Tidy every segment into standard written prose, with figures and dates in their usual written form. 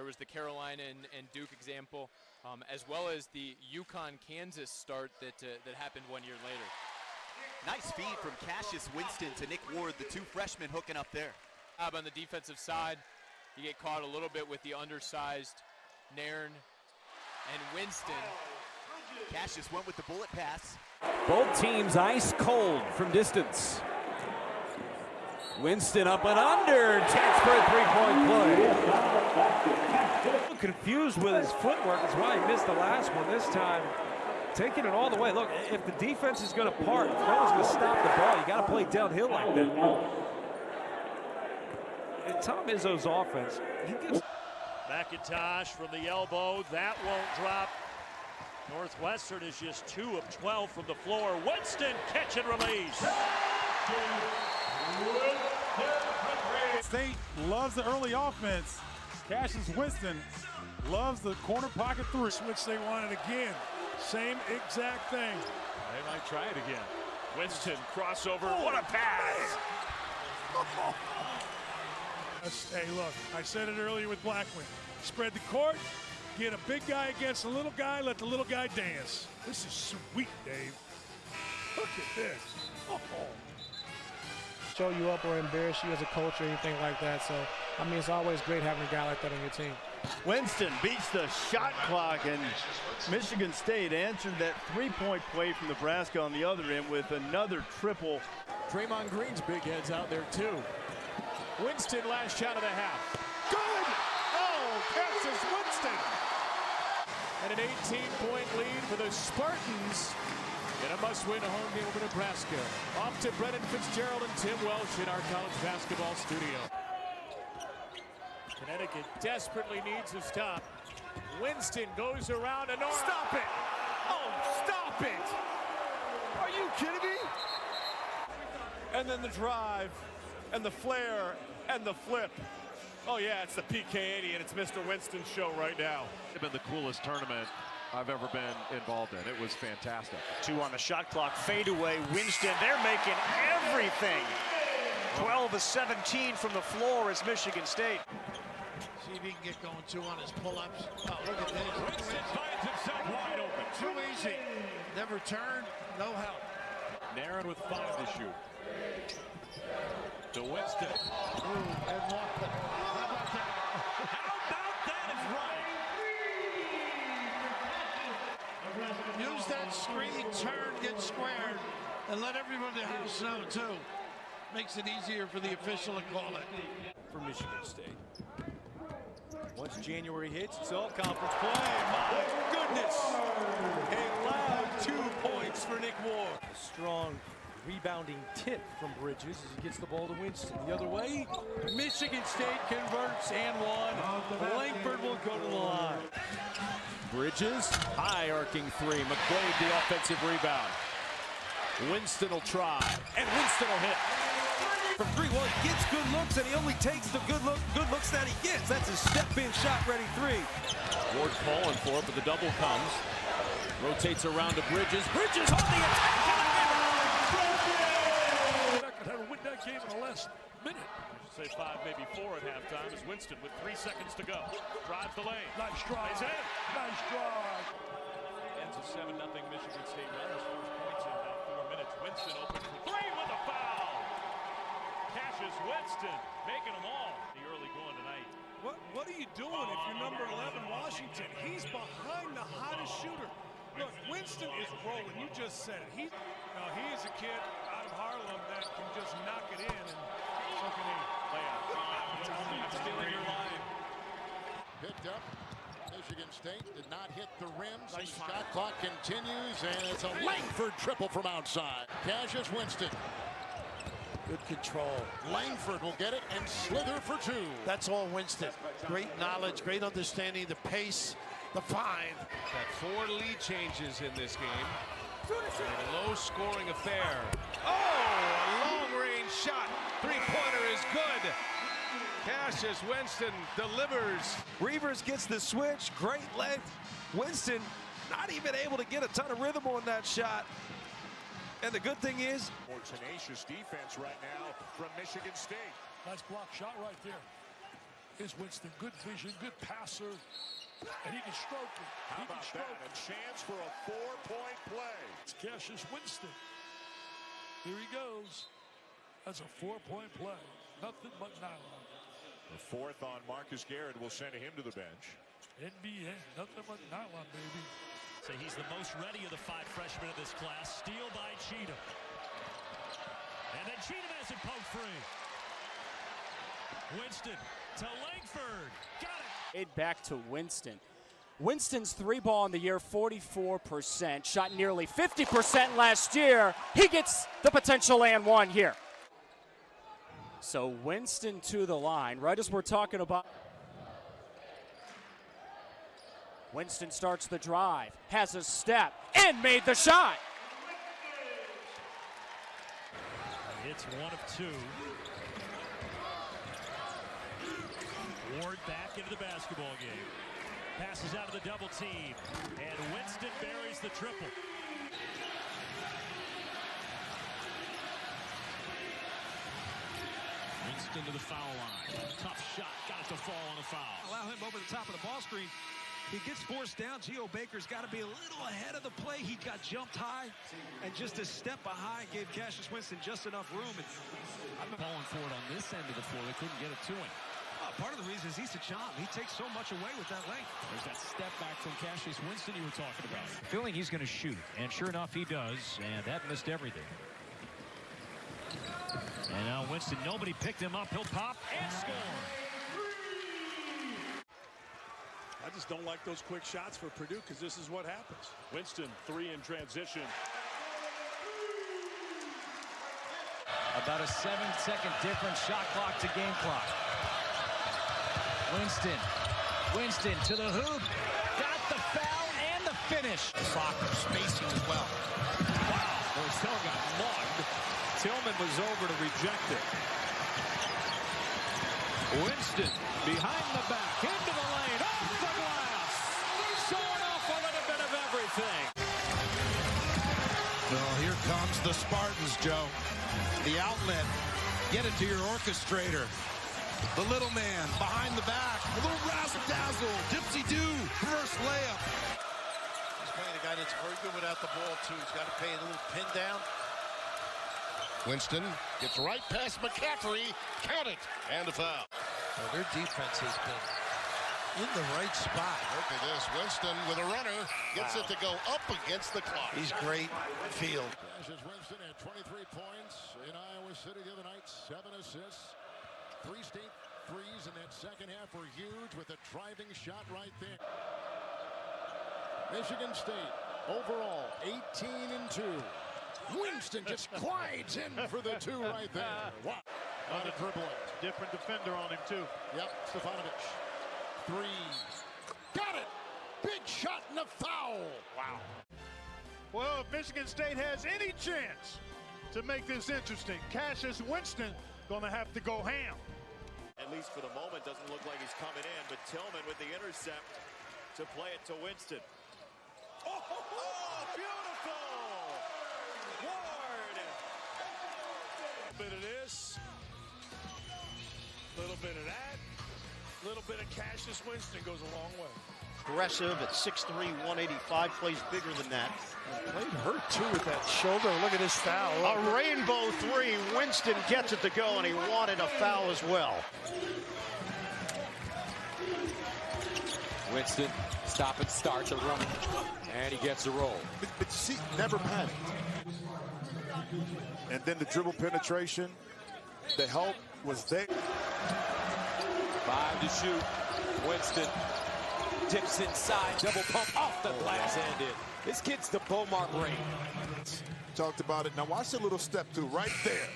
was the Carolina and Duke example, as well as the UConn-Kansas start that happened 1 year later. Nice feed from Cassius Winston to Nick Ward, the two freshmen hooking up there. On the defensive side, you get caught a little bit with the undersized Nairn and Winston. Cassius went with the bullet pass. Both teams ice cold from distance. Winston up and under, chance for a three-point play. Confused with his footwork, that's why he missed the last one. This time, taking it all the way. Look, if the defense is going to part, if no one's going to stop the ball, you got to play downhill like that. And Tom Izzo's offense, he gets... McIntosh from the elbow, that won't drop. Northwestern is just 2 of 12 from the floor. Winston, catch and release. State loves the early offense. Cassius Winston loves the corner pocket three. Which they wanted again. Same exact thing. They might try it again. Winston, crossover, what a pass! Hey, look, I said it earlier with Blackman. Spread the court, get a big guy against a little guy, let the little guy dance. This is sweet, Dave. Look at this. Oh. Show you up or embarrass you as a coach or anything like that. So, I mean, it's always great having a guy like that on your team. Winston beats the shot clock, and Michigan State answered that three-point play from Nebraska on the other end with another triple. Draymond Green's big head's out there too. Winston, last shot of the half. Good! Oh, Cassius Winston! And an 18-point lead for the Spartans in a must-win home game over Nebraska. Off to Brennan Fitzgerald and Tim Welsh in our college basketball studio. Connecticut desperately needs a stop. Winston goes around and Stop it! Oh, stop it! Are you kidding me? And then the drive, and the flare, and the flip. Oh yeah, it's the PK80, and it's Mr. Winston's show right now. It's been the coolest tournament I've ever been involved in. It was fantastic. 2 on the shot clock, fadeaway, Winston, they're making everything. 12 of 17 from the floor is Michigan State. See if he can get going, too, on his pull-ups. Oh, look at this. Winston finds himself wide open. Too easy. Never turned, no help. Nairn with 5 to shoot. To Winston. Ooh, and walked it. How about that? How about that is right? Use that screen, turn, get squared, and let everybody in the house know, too. Makes it easier for the official to call it. For Michigan State. Once January hits, it's all conference play. My goodness! A loud 2 points for Nick Ward. A strong rebounding tip from Bridges as he gets the ball to Winston. The other way, Michigan State converts and one. Langford will go to the line. Bridges, high arcing three. McQuaid the offensive rebound. Winston will try, and Winston will hit. From 3, well, he gets good looks, and he only takes the good looks that he gets. That's a step-in shot-ready 3. Ward calling for it, but the double comes. Rotates around to Bridges. Bridges on the attack! How to win that game in the last minute. Say 5, maybe 4 at halftime as Winston with 3 seconds to go. Drives the lane. Nice drive. He's in. Nice drive. Ends a 7-0 Michigan State run. His first points in about 4 minutes. Winston open for 3 with a foul. Cassius Winston making them all. The early going tonight. What are you doing if you're number 11 Washington? He's behind the hottest shooter. Look, Winston is rolling. You just said it. He is a kid out of Harlem that can just knock it in, and so can he. Stealing your line. Picked up. Michigan State did not hit the rim. The shot clock continues, and it's a Langford triple from outside. Cassius Winston. Good control. Langford will get it and slither for 2. That's all Winston. Great knowledge, great understanding, the pace, the find. Got 4 lead changes in this game. A low-scoring affair. Oh, a long-range shot. 3-pointer is good. Cassius Winston delivers. Reavers gets the switch. Great length. Winston not even able to get a ton of rhythm on that shot. And the good thing is, more tenacious defense right now from Michigan State. Nice block shot right there. is Winston. Good vision, good passer, and he can stroke it. How about that? A chance for a 4-point play. It's Cassius Winston. Here he goes. That's a 4-point play. Nothing but nylon. The fourth on Marcus Garrett will send him to the bench. NBA, nothing but nylon, baby. So he's the most ready of the 5 freshmen of this class. Steal by Cheatham. And then Cheatham has it poked free. Winston to Langford. Got it. Back to Winston. Winston's 3-ball in the year, 44%. Shot nearly 50% last year. He gets the potential and 1 here. So Winston to the line, right as we're talking about. Winston starts the drive, has a step, and made the shot. It's 1 of 2. Ward back into the basketball game. Passes out of the double team, and Winston buries the triple. Winston to the foul line. Tough shot, got it to fall on a foul. Allow him over the top of the ball screen. He gets forced down. Geo Baker's got to be a little ahead of the play. He got jumped high, and just a step behind gave Cassius Winston just enough room. And I'm falling forward on this end of the floor. They couldn't get it to him. Part of the reason is he's a chomp. He takes so much away with that length. There's that step back from Cassius Winston you were talking about. Feeling he's going to shoot, and sure enough, he does, and that missed everything. And now Winston, nobody picked him up. He'll pop and score. I just don't like those quick shots for Purdue because this is what happens. Winston, 3 in transition. About a 7-second difference, shot clock to game clock. Winston to the hoop. Got the foul and the finish. Soccer spacing as well. Wow. Marcel got mugged. Tillman was over to reject it. Winston behind the back, into the lane, off the glass. Showing off a little bit of everything. Well, here comes the Spartans, Joe. The outlet. Get it to your orchestrator. The little man behind the back. A little razzle-dazzle. Dipsy-doo. Reverse layup. He's playing a guy that's very good without the ball, too. He's got to pay a little pin down. Winston gets right past McCaffrey. Count it. And a foul. Well, their defense has been in the right spot. Look at this. Winston with a runner. Gets it to go up against the clock. He's great field. Cassius Winston had 23 points in Iowa City the other night. 7 assists. 3 state threes in that second half were huge with a driving shot right there. Michigan State overall 18-2. Winston just glides in for the 2 right there. Wow. On a dribbling. Different defender on him, too. Yep, Stefanovic. 3. Got it! Big shot and a foul. Wow. Well, if Michigan State has any chance to make this interesting, Cassius Winston going to have to go ham. At least for the moment, doesn't look like he's coming in, but Tillman with the intercept to play it to Winston. Oh, beautiful! Ward! A little bit of this, a little bit of that, a little bit of Cassius Winston goes a long way. Aggressive at 6'3", 185, plays bigger than that. Played hurt too with that shoulder. Look at his foul. A rainbow 3. Winston gets it to go, and he wanted a foul as well. Winston, stop and start the run, and he gets a roll. But see, never panicked. And then the dribble penetration, the help was there. 5 to shoot. Winston dips inside, double pump off the glass, and in. This kid's the Beaumont ring. Talked about it. Now watch the little step through right there,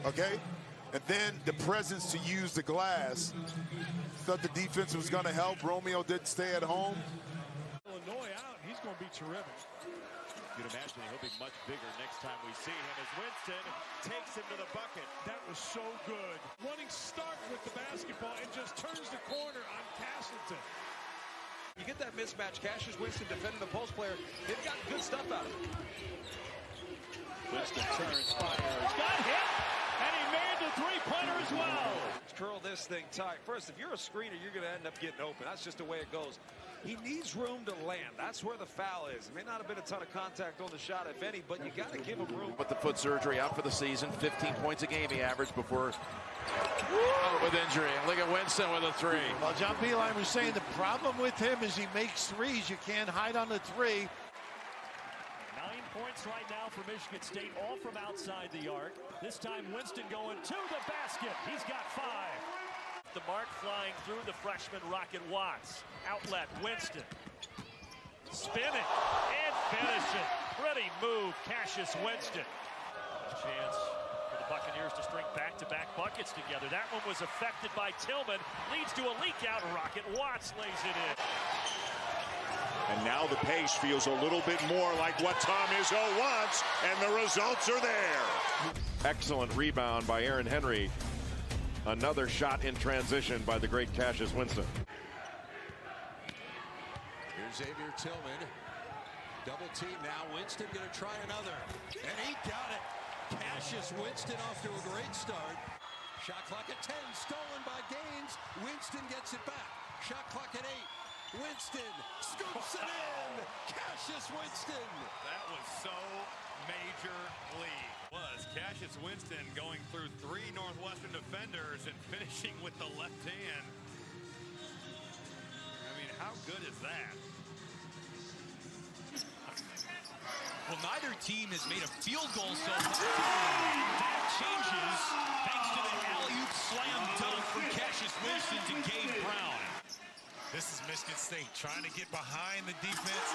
okay? And then the presence to use the glass. Thought the defense was going to help. Romeo didn't stay at home. Illinois out. He's going to be terrific. You'd imagine he'll be much bigger next time we see him as Winston takes him to the bucket. That was so good. Running start with the basketball and just turns the corner on Castleton. You get that mismatch, Cassius Winston defending the post player. They've got good stuff out of it. Winston turns, fires. Got hit, and he made the 3-pointer as well. curl this thing tight. First, if you're a screener, you're going to end up getting open. That's just the way it goes. He needs room to land. That's where the foul is. It may not have been a ton of contact on the shot, if any, but you got to give him room. With the foot surgery, out for the season, 15 points a game he averaged before with injury. Look at Winston with a three. Well, John Beilein was saying the problem with him is he makes threes. You can't hide on the three. 9 points right now for Michigan State, all from outside the arc. This time Winston going to the basket. He's got 5. The mark flying through the freshman Rocket Watts. Outlet, Winston. Spinning and finishing. Pretty move, Cassius Winston. Chance for the Buccaneers to string back-to-back buckets together. That one was affected by Tillman. Leads to a leak out. Rocket Watts lays it in. And now the pace feels a little bit more like what Tom Izzo wants, and the results are there. Excellent rebound by Aaron Henry. Another shot in transition by the great Cassius Winston. Here's Xavier Tillman. Double team now. Winston going to try another. And he got it. Cassius Winston off to a great start. Shot clock at 10. Stolen by Gaines. Winston gets it back. Shot clock at 8. Winston scoops it in. Cassius Winston. That was so major league. Cassius Winston going through 3 Northwestern defenders and finishing with the left hand. I mean, how good is that? Well, neither team has made a field goal so far. That changes thanks to the alley-oop slam dunk from Cassius Winston to Gabe Brown. This is Michigan State trying to get behind the defense.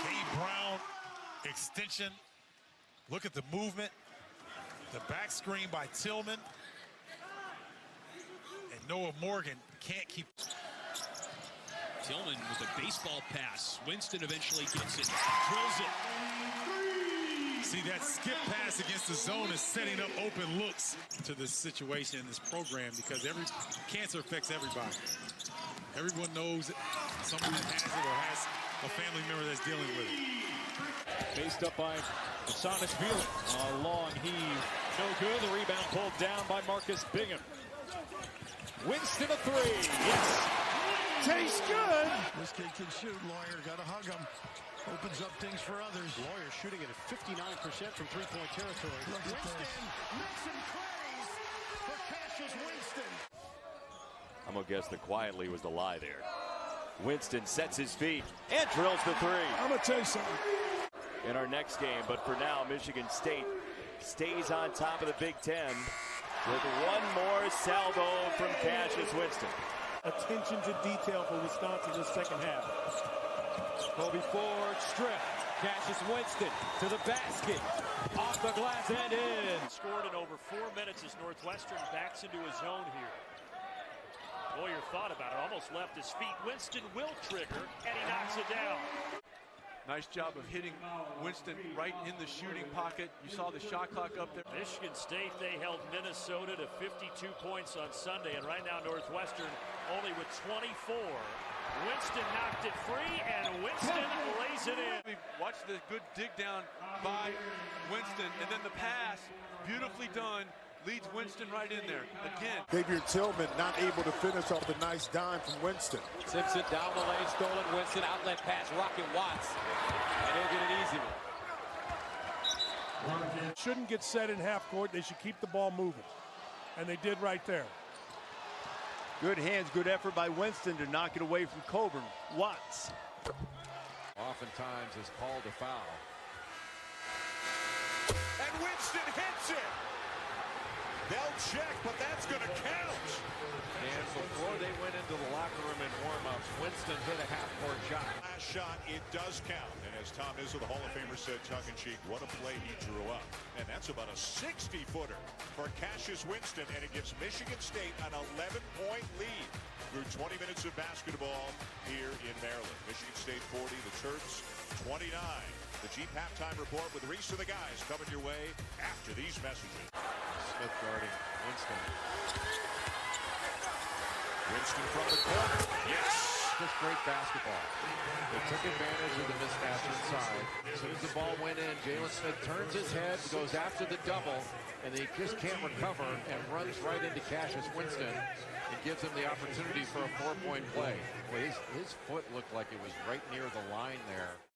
Gabe Brown, extension. Look at the movement. The back screen by Tillman. And Noah Morgan can't keep. Tillman with a baseball pass. Winston eventually gets it, drills it. See, that skip pass against the zone is setting up open looks to this situation in this program because cancer affects everybody. Everyone knows someone that has it or has a family member that's dealing with it. Faced up by Cassius Winston. A long heave. No good. The rebound pulled down by Marcus Bingham. Winston a 3. Yes. Tastes good. This kid can shoot. Lawyer got to hug him. Opens up things for others. Lawyer shooting at a 59% from three-point territory. Winston makes some plays for Cassius Winston. I'm going to guess that quietly was the lie there. Winston sets his feet and drills the 3. I'm going to tell you something. In our next game, but for now, Michigan State stays on top of the Big Ten with one more salvo from Cassius Winston. Attention to detail for Wisconsin in the second half. Kobe Ford strip. Cassius Winston to the basket. Off the glass and in. Scored in over 4 minutes as Northwestern backs into a zone here. Lawyer thought about it, almost left his feet. Winston will trigger, and he knocks it down. Nice job of hitting Winston right in the shooting pocket. You saw the shot clock up there. Michigan State, they held Minnesota to 52 points on Sunday, and right now Northwestern only with 24. Winston knocked it free, and Winston lays it in. Watch the good dig down by Winston, and then the pass, beautifully done, leads Winston right in there. Again. Xavier Tillman not able to finish off the nice dime from Winston. Simpson down the lane, stolen. Winston, outlet pass, Rocket Watts. And he'll get an easy one. Shouldn't get set in half court. They should keep the ball moving. And they did right there. Good hands, good effort by Winston to knock it away from Coburn. Watts. Oftentimes is called a foul. And Winston hits it. They'll check, but that's going to count. And before they went into the locker room in warm-ups, Winston hit a half-court shot. Last shot, it does count. And as Tom Izzo, the Hall of Famer, said tongue-in-cheek, what a play he drew up. And that's about a 60-footer for Cassius Winston, and it gives Michigan State an 11-point lead through 20 minutes of basketball here in Maryland. Michigan State 40, the Terps 29. The Jeep halftime report with Reese and the guys coming your way after these messages. Smith guarding Winston. Winston from the corner. Yes! just great basketball. They took advantage of the mismatch inside. As soon as the ball went in, Jalen Smith turns his head, goes after the double, and he just can't recover and runs right into Cassius Winston and gives him the opportunity for a 4-point play. Well, his foot looked like it was right near the line there.